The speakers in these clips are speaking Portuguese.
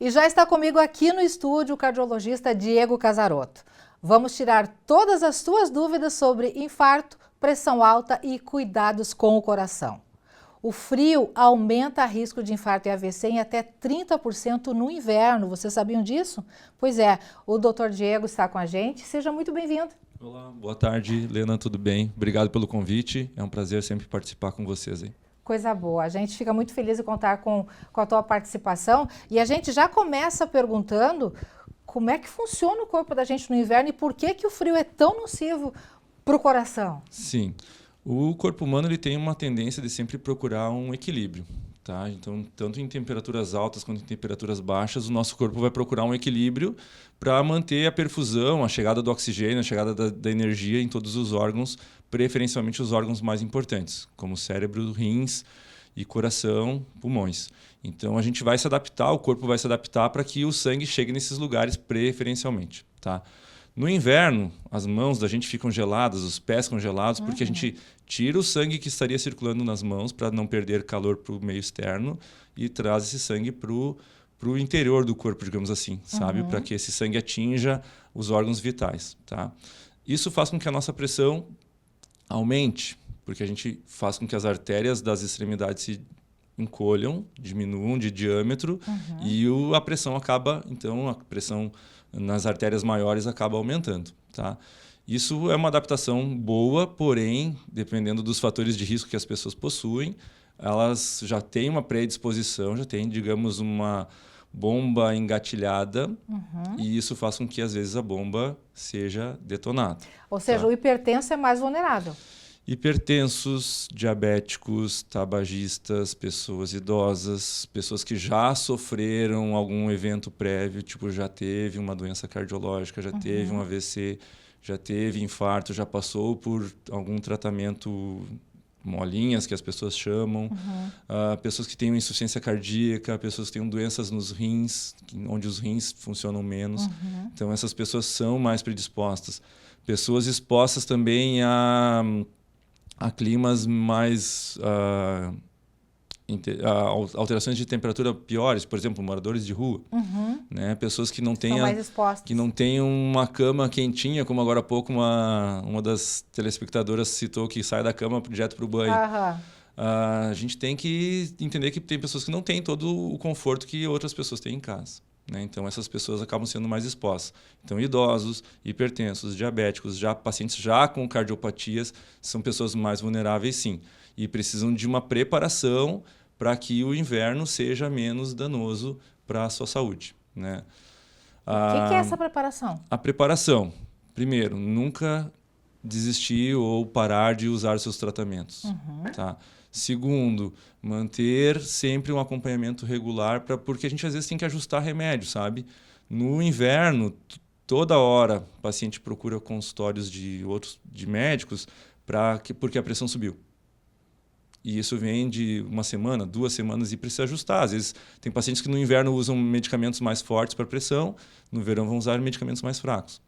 E já está comigo aqui no estúdio o cardiologista Diego Casarotto. Vamos tirar todas as suas dúvidas sobre infarto, pressão alta e cuidados com o coração. O frio aumenta o risco de infarto e AVC em até 30% no inverno. Vocês sabiam disso? Pois é, o Dr. Diego está com a gente. Seja muito bem-vindo. Olá, boa tarde, Lena, tudo bem? Obrigado pelo convite. É um prazer sempre participar com vocês aí. Coisa boa. A gente fica muito feliz de contar com a tua participação. E a gente já começa perguntando como é que funciona o corpo da gente no inverno e por que o frio é tão nocivo para o coração. Sim, o corpo humano ele tem uma tendência de sempre procurar um equilíbrio. Tá? Então, tanto em temperaturas altas quanto em temperaturas baixas, o nosso corpo vai procurar um equilíbrio para manter a perfusão, a chegada do oxigênio, a chegada da energia em todos os órgãos, preferencialmente os órgãos mais importantes, como cérebro, rins e coração, pulmões. Então, a gente vai se adaptar, o corpo vai se adaptar para que o sangue chegue nesses lugares preferencialmente. Tá? No inverno, as mãos da gente ficam geladas, os pés congelados, porque a gente tira o sangue que estaria circulando nas mãos para não perder calor para o meio externo e traz esse sangue para o interior do corpo, digamos assim, sabe? Para que esse sangue atinja os órgãos vitais. Tá? Isso faz com que a nossa pressão aumente, porque a gente faz com que as artérias das extremidades se encolham, diminuam de diâmetro e a pressão acaba, então a pressão nas artérias maiores acaba aumentando, tá? Isso é uma adaptação boa, porém, dependendo dos fatores de risco que as pessoas possuem, elas já têm uma predisposição, já têm, digamos, uma bomba engatilhada e isso faz com que, às vezes, a bomba seja detonada. Ou seja, tá? O hipertenso é mais vulnerável. Hipertensos, diabéticos, tabagistas, pessoas idosas, pessoas que já sofreram algum evento prévio, tipo já teve uma doença cardiológica, já teve um AVC, já teve infarto, já passou por algum tratamento molinhas, que as pessoas chamam, pessoas que têm insuficiência cardíaca, pessoas que têm doenças nos rins, onde os rins funcionam menos. Então, essas pessoas são mais predispostas. Pessoas expostas também a climas mais alterações de temperatura piores, por exemplo, moradores de rua, né? Pessoas que não têm uma cama quentinha, como agora há pouco uma das telespectadoras citou, que sai da cama direto para o banho. A gente tem que entender que tem pessoas que não têm todo o conforto que outras pessoas têm em casa. Né? Então, essas pessoas acabam sendo mais expostas. Então, idosos, hipertensos, diabéticos, pacientes já com cardiopatias, são pessoas mais vulneráveis, sim. E precisam de uma preparação para que o inverno seja menos danoso para a sua saúde. Né? O que é essa preparação? A preparação. Primeiro, nunca desistir ou parar de usar seus tratamentos. Tá? Segundo, manter sempre um acompanhamento regular, porque a gente às vezes tem que ajustar remédio, sabe? No inverno, toda hora o paciente procura consultórios de médicos porque a pressão subiu. E isso vem de uma semana, 2 semanas e precisa ajustar. Às vezes tem pacientes que no inverno usam medicamentos mais fortes para pressão, no verão vão usar medicamentos mais fracos.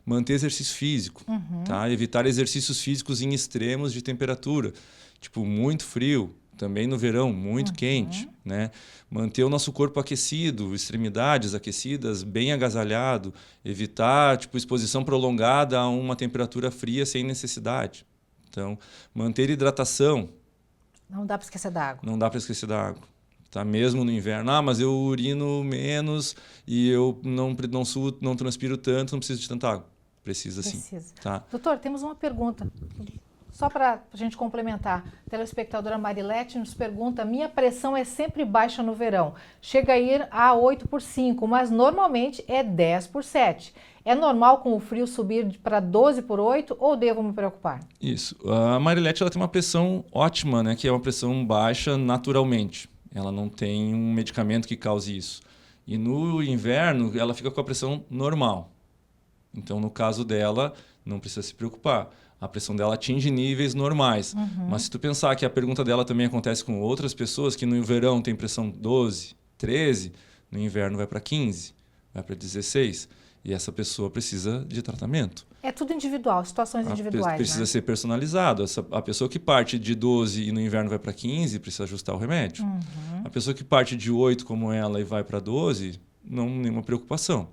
Manter exercício físico, tá? Evitar exercícios físicos em extremos de temperatura, tipo muito frio, também no verão muito quente, né? Manter o nosso corpo aquecido, extremidades aquecidas, bem agasalhado, evitar exposição prolongada a uma temperatura fria sem necessidade. Então, manter hidratação. Não dá para esquecer da água. Não dá para esquecer da água. Tá? Mesmo no inverno, mas eu urino menos e eu não suo, não transpiro tanto, não preciso de tanta água. Precisa sim. Tá? Doutor, temos uma pergunta, só para a gente complementar. A telespectadora Marilete nos pergunta: minha pressão é sempre baixa no verão, chega a ir a 8/5, mas normalmente é 10/7. É normal com o frio subir para 12/8 ou devo me preocupar? Isso. A Marilete ela tem uma pressão ótima, né? Que é uma pressão baixa naturalmente. Ela não tem um medicamento que cause isso. E no inverno, ela fica com a pressão normal. Então, no caso dela, não precisa se preocupar. A pressão dela atinge níveis normais. Mas se tu pensar que a pergunta dela também acontece com outras pessoas, que no verão tem pressão 12, 13, no inverno vai para 15, vai para 16. E essa pessoa precisa de tratamento. É tudo individual, situações individuais, Precisa né? ser personalizado. A pessoa que parte de 12 e no inverno vai para 15, precisa ajustar o remédio. A pessoa que parte de 8, como ela, e vai para 12, não nenhuma preocupação.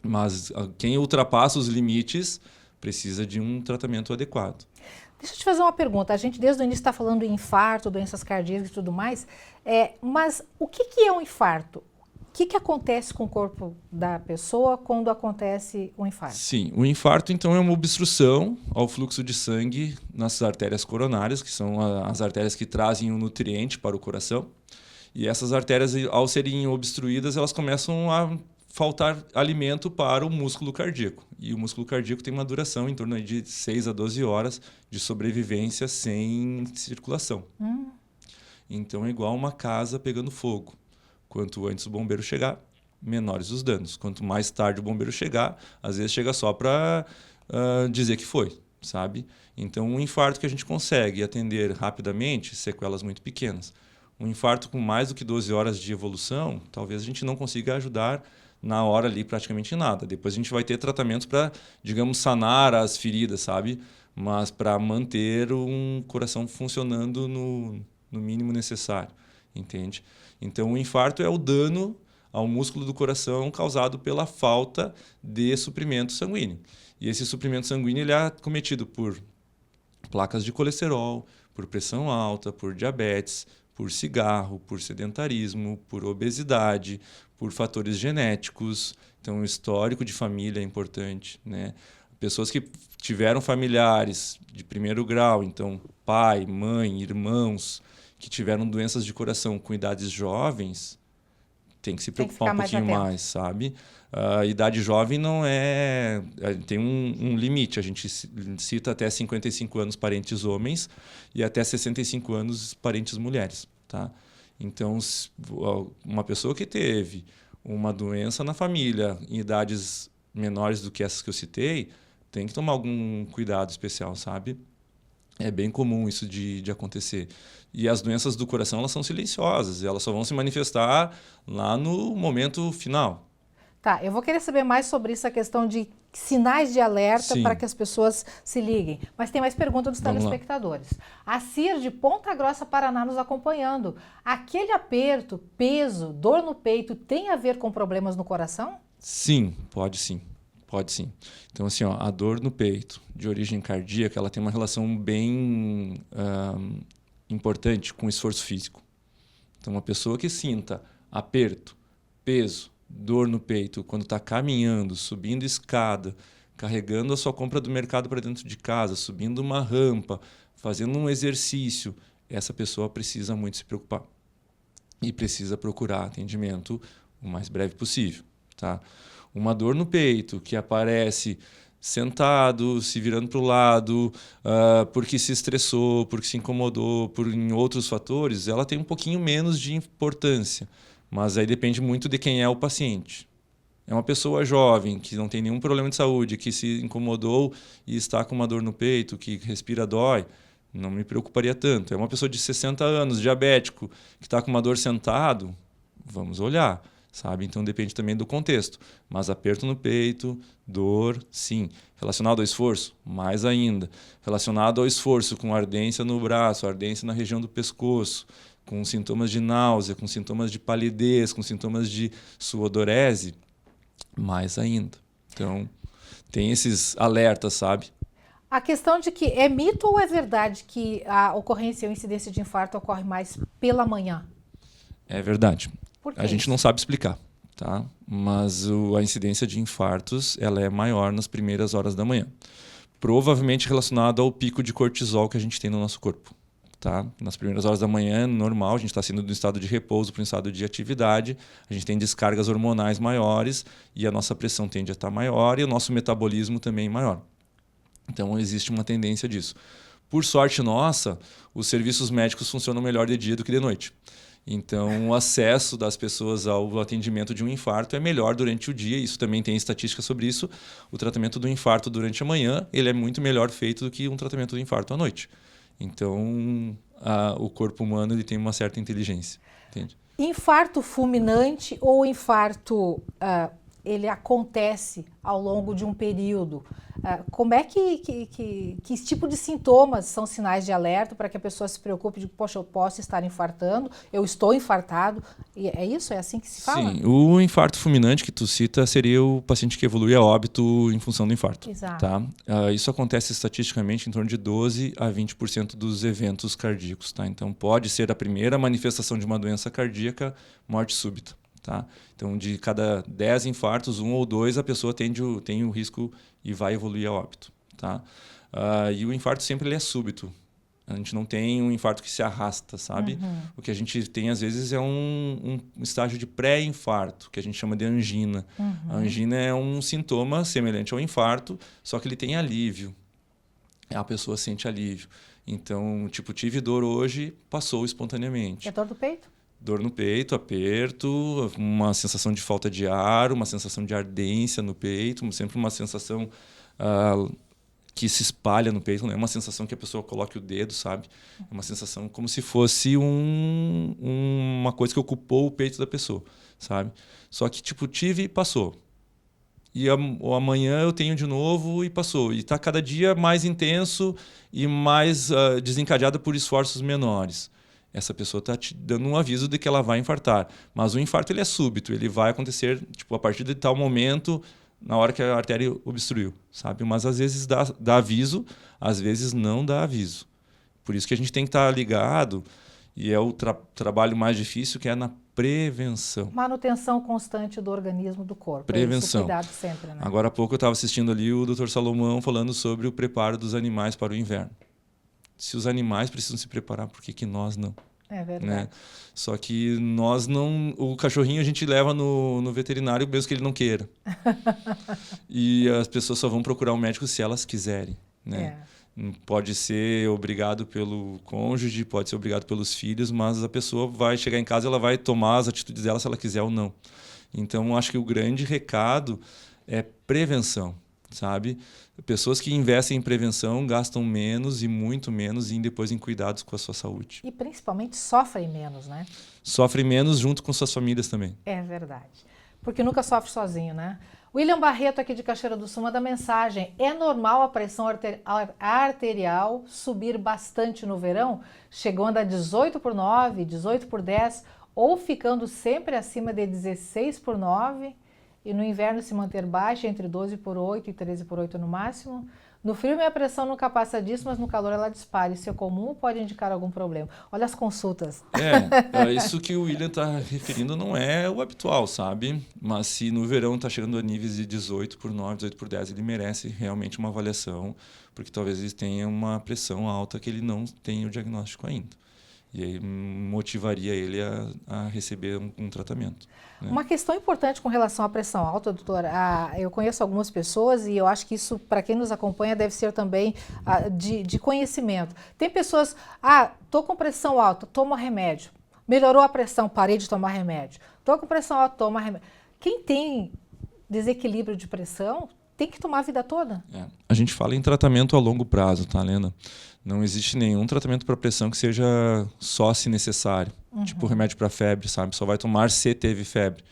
Mas quem ultrapassa os limites precisa de um tratamento adequado. Deixa eu te fazer uma pergunta. A gente desde o início está falando em infarto, doenças cardíacas e tudo mais, mas o que é um infarto? O que acontece com o corpo da pessoa quando acontece o infarto? Sim, o infarto então é uma obstrução ao fluxo de sangue nas artérias coronárias, que são as artérias que trazem o nutriente para o coração. E essas artérias, ao serem obstruídas, elas começam a faltar alimento para o músculo cardíaco. E o músculo cardíaco tem uma duração em torno de 6 a 12 horas de sobrevivência sem circulação. Então é igual uma casa pegando fogo. Quanto antes o bombeiro chegar, menores os danos. Quanto mais tarde o bombeiro chegar, às vezes chega só para dizer que foi, sabe? Então um infarto que a gente consegue atender rapidamente, sequelas muito pequenas. Um infarto com mais do que 12 horas de evolução, talvez a gente não consiga ajudar na hora ali praticamente nada. Depois a gente vai ter tratamentos para, digamos, sanar as feridas, sabe? Mas para manter um coração funcionando no mínimo necessário, entende? Então o infarto é o dano ao músculo do coração causado pela falta de suprimento sanguíneo. E esse suprimento sanguíneo ele é cometido por placas de colesterol, por pressão alta, por diabetes, por cigarro, por sedentarismo, por obesidade, por fatores genéticos. Então, o histórico de família é importante, né? Pessoas que tiveram familiares de primeiro grau, então pai, mãe, irmãos, que tiveram doenças de coração com idades jovens, tem que se preocupar um pouquinho mais, sabe? A idade jovem não é... Tem um limite. A gente cita até 55 anos parentes homens e até 65 anos parentes mulheres, tá? Então, uma pessoa que teve uma doença na família em idades menores do que essas que eu citei, tem que tomar algum cuidado especial, sabe? É bem comum isso de acontecer. E as doenças do coração, elas são silenciosas. Elas só vão se manifestar lá no momento final. Tá, eu vou querer saber mais sobre isso, a questão de sinais de alerta para que as pessoas se liguem. Mas tem mais pergunta dos telespectadores. A Cir de Ponta Grossa, Paraná, nos acompanhando. Aquele aperto, peso, dor no peito, tem a ver com problemas no coração? Sim, pode sim. Pode sim. Então, assim, ó, a dor no peito de origem cardíaca, ela tem uma relação bem importante com o esforço físico. Então, uma pessoa que sinta aperto, peso, dor no peito, quando está caminhando, subindo escada, carregando a sua compra do mercado para dentro de casa, subindo uma rampa, fazendo um exercício, essa pessoa precisa muito se preocupar. E precisa procurar atendimento o mais breve possível, tá? Uma dor no peito que aparece sentado, se virando para o lado, porque se estressou, porque se incomodou, em outros fatores, ela tem um pouquinho menos de importância. Mas aí depende muito de quem é o paciente. É uma pessoa jovem, que não tem nenhum problema de saúde, que se incomodou e está com uma dor no peito, que respira dói, não me preocuparia tanto. É uma pessoa de 60 anos, diabético, que está com uma dor sentado, vamos olhar. Sabe? Então depende também do contexto. Mas aperto no peito, dor, sim. Relacionado ao esforço, mais ainda. Relacionado ao esforço, com ardência no braço, ardência na região do pescoço, com sintomas de náusea, com sintomas de palidez, com sintomas de sudorese, mais ainda. Então, tem esses alertas, sabe? A questão de que é mito ou é verdade que a ocorrência ou incidência de infarto ocorre mais pela manhã? É verdade. Por que A gente isso? não sabe explicar, tá? Mas a incidência de infartos ela é maior nas primeiras horas da manhã. Provavelmente relacionado ao pico de cortisol que a gente tem no nosso corpo. Tá? Nas primeiras horas da manhã, normal, a gente está saindo do estado de repouso para um estado de atividade, a gente tem descargas hormonais maiores e a nossa pressão tende a estar maior e o nosso metabolismo também maior. Então, existe uma tendência disso. Por sorte nossa, os serviços médicos funcionam melhor de dia do que de noite. Então, o acesso das pessoas ao atendimento de um infarto é melhor durante o dia. Isso também tem estatística sobre isso. O tratamento do infarto durante a manhã ele é muito melhor feito do que um tratamento do infarto à noite. Então, o corpo humano ele tem uma certa inteligência. Entende? Infarto fulminante ou infarto ele acontece ao longo de um período? Como é que tipo de sintomas são sinais de alerta para que a pessoa se preocupe de, poxa, eu posso estar infartando, eu estou infartado? E é isso? É assim que se fala? Sim, o infarto fulminante que tu cita seria o paciente que evolui a óbito em função do infarto. Exato. Tá? Isso acontece estatisticamente em torno de 12 a 20% dos eventos cardíacos. Tá? Então, pode ser a primeira manifestação de uma doença cardíaca, morte súbita. Tá? Então, de cada 10 infartos, 1 ou 2, a pessoa tem o risco e vai evoluir a óbito. Tá? E o infarto sempre ele é súbito. A gente não tem um infarto que se arrasta, sabe? Uhum. O que a gente tem, às vezes, é um estágio de pré-infarto, que a gente chama de angina. Uhum. A angina é um sintoma semelhante ao infarto, só que ele tem alívio. A pessoa sente alívio. Então, tipo, tive dor hoje, passou espontaneamente. É dor do peito? Dor no peito, aperto, uma sensação de falta de ar, uma sensação de ardência no peito, sempre uma sensação que se espalha no peito, não é uma sensação que a pessoa coloque o dedo, sabe? É uma sensação como se fosse uma coisa que ocupou o peito da pessoa, sabe? Só que, tipo, tive e passou. E amanhã eu tenho de novo e passou. E está cada dia mais intenso e mais desencadeado por esforços menores. Essa pessoa está te dando um aviso de que ela vai infartar. Mas o infarto ele é súbito, ele vai acontecer tipo, a partir de tal momento, na hora que a artéria obstruiu, sabe? Mas às vezes dá aviso, às vezes não dá aviso. Por isso que a gente tem que estar ligado, e é o trabalho mais difícil, que é na prevenção. Manutenção constante do organismo do corpo. Prevenção. É cuidado sempre, né? Agora há pouco eu estava assistindo ali o Dr. Salomão falando sobre o preparo dos animais para o inverno. Se os animais precisam se preparar, por que nós não? É verdade. Né? Só que nós não... O cachorrinho a gente leva no veterinário mesmo que ele não queira. E as pessoas só vão procurar um médico se elas quiserem. Né? Pode ser obrigado pelo cônjuge, pode ser obrigado pelos filhos, mas a pessoa vai chegar em casa e ela vai tomar as atitudes dela se ela quiser ou não. Então, acho que o grande recado é prevenção, sabe? Pessoas que investem em prevenção gastam menos e muito menos e depois em cuidados com a sua saúde. E principalmente sofrem menos, né? Sofrem menos junto com suas famílias também. É verdade. Porque nunca sofre sozinho, né? William Barreto, aqui de Cachoeira do Sul, manda mensagem. É normal a pressão arterial subir bastante no verão, chegando a 18/9, 18/10, ou ficando sempre acima de 16/9, e no inverno se manter baixa entre 12/8 e 13/8 no máximo? No frio minha pressão nunca passa disso, mas no calor ela dispara. Isso é comum ou pode indicar algum problema? Olha as consultas. Isso que o William está referindo não é o habitual, sabe? Mas se no verão está chegando a níveis de 18/9, 18/10, ele merece realmente uma avaliação, porque talvez ele tenha uma pressão alta que ele não tem o diagnóstico ainda. E aí motivaria ele a receber um tratamento. Né? Uma questão importante com relação à pressão alta, doutora, eu conheço algumas pessoas e eu acho que isso, para quem nos acompanha, deve ser também de conhecimento. Tem pessoas, tô com pressão alta, toma remédio. Melhorou a pressão, parei de tomar remédio. Tô com pressão alta, toma remédio. Quem tem desequilíbrio de pressão tem que tomar a vida toda. A gente fala em tratamento a longo prazo, tá, Lena? Não existe nenhum tratamento para pressão que seja só se necessário. Uhum. Tipo remédio para febre, sabe? Só vai tomar se teve febre.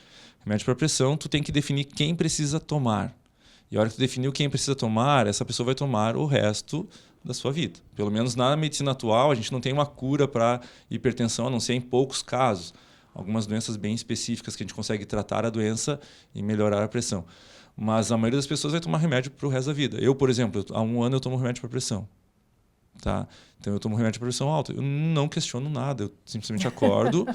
Remédio para pressão, tu tem que definir quem precisa tomar. E a hora que tu definiu quem precisa tomar, essa pessoa vai tomar o resto da sua vida. Pelo menos na medicina atual, a gente não tem uma cura para hipertensão, a não ser em poucos casos. Algumas doenças bem específicas que a gente consegue tratar a doença e melhorar a pressão. Mas a maioria das pessoas vai tomar remédio para o resto da vida. Eu, por exemplo, há 1 ano eu tomo remédio para pressão. Tá? Então eu tomo remédio para pressão alta. Eu não questiono nada, eu simplesmente acordo,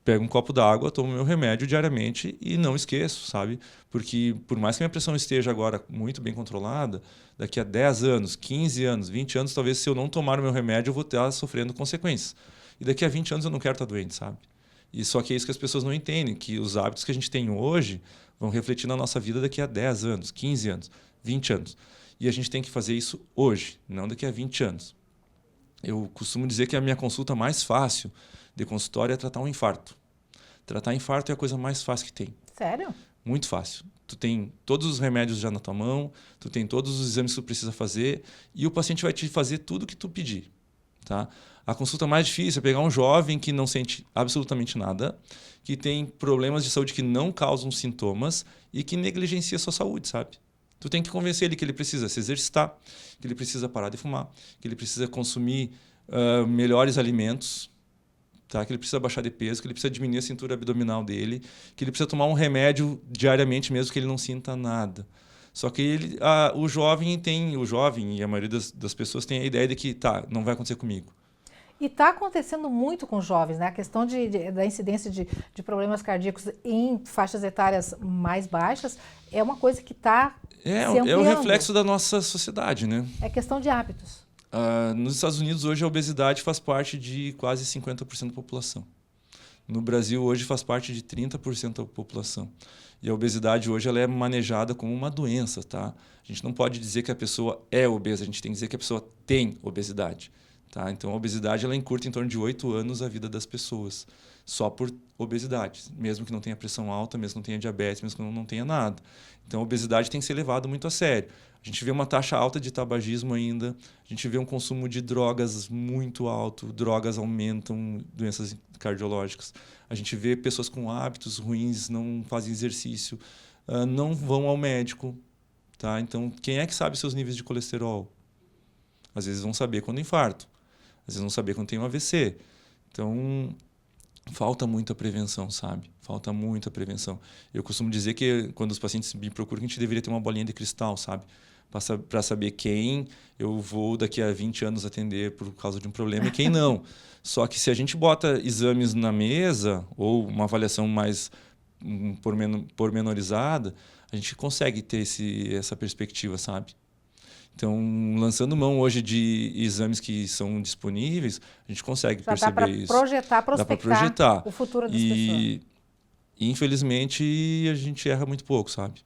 pego um copo d'água, tomo meu remédio diariamente e não esqueço, sabe? Porque por mais que minha pressão esteja agora muito bem controlada, daqui a 10 anos, 15 anos, 20 anos, talvez se eu não tomar o meu remédio eu vou estar sofrendo consequências. E daqui a 20 anos eu não quero estar doente, sabe? E só que é isso que as pessoas não entendem, que os hábitos que a gente tem hoje vão refletir na nossa vida daqui a 10 anos, 15 anos, 20 anos. E a gente tem que fazer isso hoje, não daqui a 20 anos. Eu costumo dizer que a minha consulta mais fácil de consultório é tratar um infarto. Tratar infarto é a coisa mais fácil que tem. Sério? Muito fácil. Tu tem todos os remédios já na tua mão, tu tem todos os exames que tu precisa fazer e o paciente vai te fazer tudo o que tu pedir. Tá? A consulta mais difícil é pegar um jovem que não sente absolutamente nada, que tem problemas de saúde que não causam sintomas e que negligencia a sua saúde, sabe? Tu tem que convencer ele que ele precisa se exercitar, que ele precisa parar de fumar, que ele precisa consumir melhores alimentos, tá? Que ele precisa baixar de peso, que ele precisa diminuir a cintura abdominal dele, que ele precisa tomar um remédio diariamente mesmo que ele não sinta nada. Só que o jovem e a maioria das pessoas tem a ideia de que não vai acontecer comigo. E está acontecendo muito com jovens, né? A questão da incidência de problemas cardíacos em faixas etárias mais baixas é uma coisa que está se ampliando. É o reflexo da nossa sociedade, né? É questão de hábitos. Nos Estados Unidos, hoje, a obesidade faz parte de quase 50% da população. No Brasil, hoje, faz parte de 30% da população. E a obesidade, hoje, ela é manejada como uma doença, tá? A gente não pode dizer que a pessoa é obesa, a gente tem que dizer que a pessoa tem obesidade. Tá? Então, a obesidade ela encurta em torno de 8 anos a vida das pessoas, só por obesidade, mesmo que não tenha pressão alta, mesmo que não tenha diabetes, mesmo que não tenha nada. Então, a obesidade tem que ser levada muito a sério. A gente vê uma taxa alta de tabagismo ainda, a gente vê um consumo de drogas muito alto, drogas aumentam doenças cardiológicas. A gente vê pessoas com hábitos ruins, não fazem exercício, não vão ao médico. Tá? Então, quem é que sabe seus níveis de colesterol? Às vezes vão saber quando infarto. Às vezes não saber quando tem um AVC. Então, falta muita prevenção, sabe? Falta muita prevenção. Eu costumo dizer que quando os pacientes me procuram, a gente deveria ter uma bolinha de cristal, sabe? Para saber quem eu vou daqui a 20 anos atender por causa de um problema e quem não. Só que se a gente bota exames na mesa ou uma avaliação mais pormenorizada, a gente consegue ter essa perspectiva, sabe? Então, lançando mão hoje de exames que são disponíveis, a gente consegue perceber isso. Dá para projetar o futuro das pessoas. E, infelizmente, a gente erra muito pouco, sabe?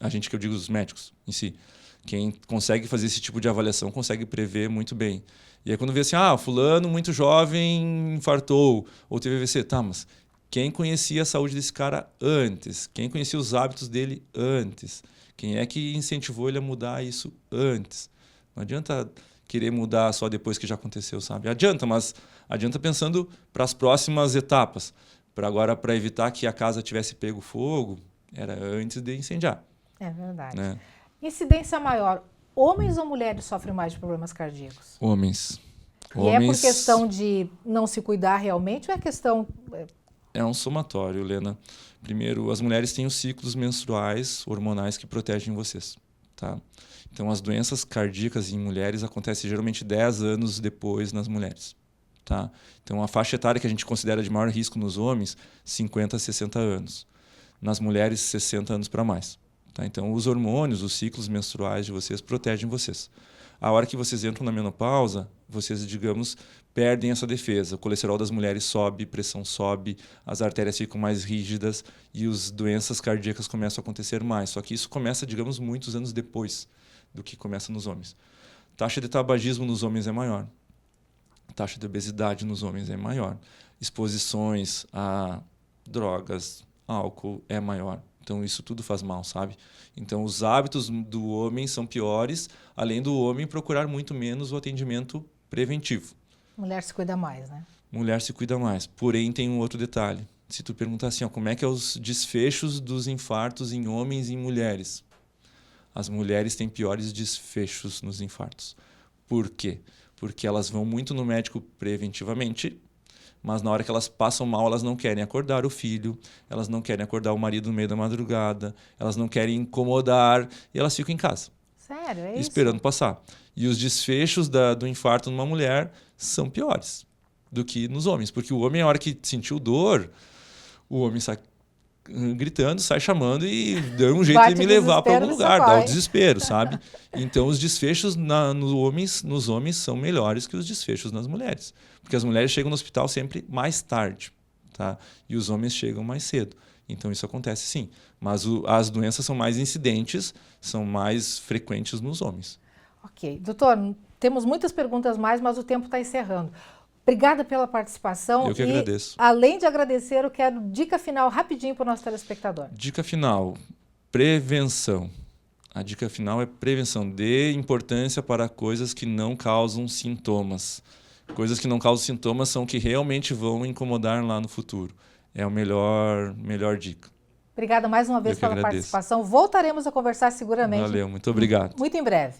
A gente, que eu digo, os médicos em si. Quem consegue fazer esse tipo de avaliação consegue prever muito bem. E aí, quando vê assim, fulano muito jovem infartou ou teve AVC, mas quem conhecia a saúde desse cara antes? Quem conhecia os hábitos dele antes? Quem é que incentivou ele a mudar isso antes? Não adianta querer mudar só depois que já aconteceu, sabe? Adianta, mas adianta pensando para as próximas etapas. Para evitar que a casa tivesse pego fogo, era antes de incendiar. É verdade. Né? Incidência maior, homens ou mulheres sofrem mais de problemas cardíacos? Homens. E é por questão de não se cuidar realmente ou é questão... É um somatório, Helena. Primeiro, as mulheres têm os ciclos menstruais hormonais que protegem vocês. Tá? Então, as doenças cardíacas em mulheres acontecem geralmente 10 anos depois nas mulheres. Tá? Então, a faixa etária que a gente considera de maior risco nos homens, 50 a 60 anos. Nas mulheres, 60 anos para mais. Tá? Então, os hormônios, os ciclos menstruais de vocês protegem vocês. A hora que vocês entram na menopausa, vocês, digamos, perdem essa defesa. O colesterol das mulheres sobe, pressão sobe, as artérias ficam mais rígidas e as doenças cardíacas começam a acontecer mais. Só que isso começa, digamos, muitos anos depois do que começa nos homens. Taxa de tabagismo nos homens é maior. Taxa de obesidade nos homens é maior. Exposições a drogas, álcool é maior. Então, isso tudo faz mal, sabe? Então, os hábitos do homem são piores, além do homem procurar muito menos o atendimento preventivo. Mulher se cuida mais, né? Mulher se cuida mais. Porém, tem um outro detalhe. Se tu perguntar assim, como é que é os desfechos dos infartos em homens e em mulheres? As mulheres têm piores desfechos nos infartos. Por quê? Porque elas vão muito no médico preventivamente, mas na hora que elas passam mal, elas não querem acordar o filho, elas não querem acordar o marido no meio da madrugada, elas não querem incomodar e elas ficam em casa. Sério? É isso? Esperando passar. E os desfechos do infarto numa mulher são piores do que nos homens, porque o homem, a hora que sentiu dor, o homem sai gritando, sai chamando e deu um jeito de me levar para algum lugar, dá o desespero, sabe? Então, os desfechos nos homens são melhores que os desfechos nas mulheres, porque as mulheres chegam no hospital sempre mais tarde, tá? E os homens chegam mais cedo. Então, isso acontece sim, mas as doenças são mais incidentes, são mais frequentes nos homens. Ok. Doutor, temos muitas perguntas mais, mas o tempo está encerrando. Obrigada pela participação. Eu que agradeço. Além de agradecer, eu quero dica final rapidinho para o nosso telespectador. Dica final, prevenção. A dica final é prevenção. Dê importância para coisas que não causam sintomas. Coisas que não causam sintomas são que realmente vão incomodar lá no futuro. É a melhor dica. Obrigada mais uma vez pela participação. Voltaremos a conversar seguramente. Valeu, muito obrigado. Muito em breve.